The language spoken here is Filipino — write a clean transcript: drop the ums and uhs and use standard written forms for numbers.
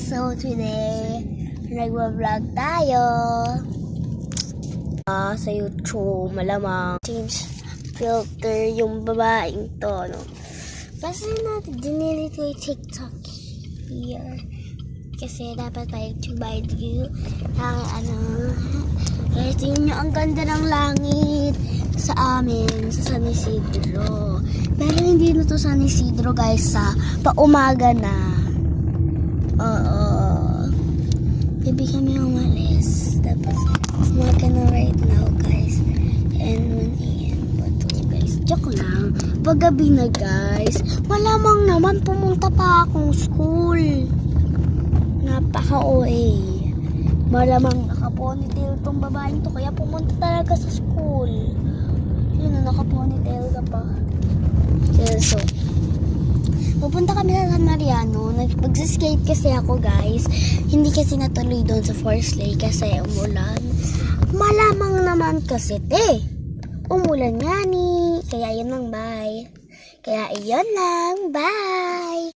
So today, nagwa-vlog tayo. Sa YouTube, malamang change filter yung babaeng to, no? Kasi natin, dinelete ko yung TikTok here. Kasi dapat pa YouTube by you. Guys, tingnan nyo, ang ganda ng langit sa amin, sa San Isidro. Pero hindi na to San Isidro, guys, sa paumaga na. Oo. Baby kami umalis. Tapos, umaga na right now, guys. And 1 a.m. But, guys, joke lang. Paggabi na, guys, malamang naman pumunta pa akong school. Napaka-OA. Malamang naka-ponytail tong babaeng to, kaya pumunta talaga sa school. Yun na, naka-ponytail ka pa. So, pupunta kami sa San Mariano. Mag-skate kasi ako, guys. Hindi kasi natuloy doon sa first lay kasi umulan. Malamang naman kasi, umulan nga ni. Kaya yun lang, bye. Kaya iyon lang, bye.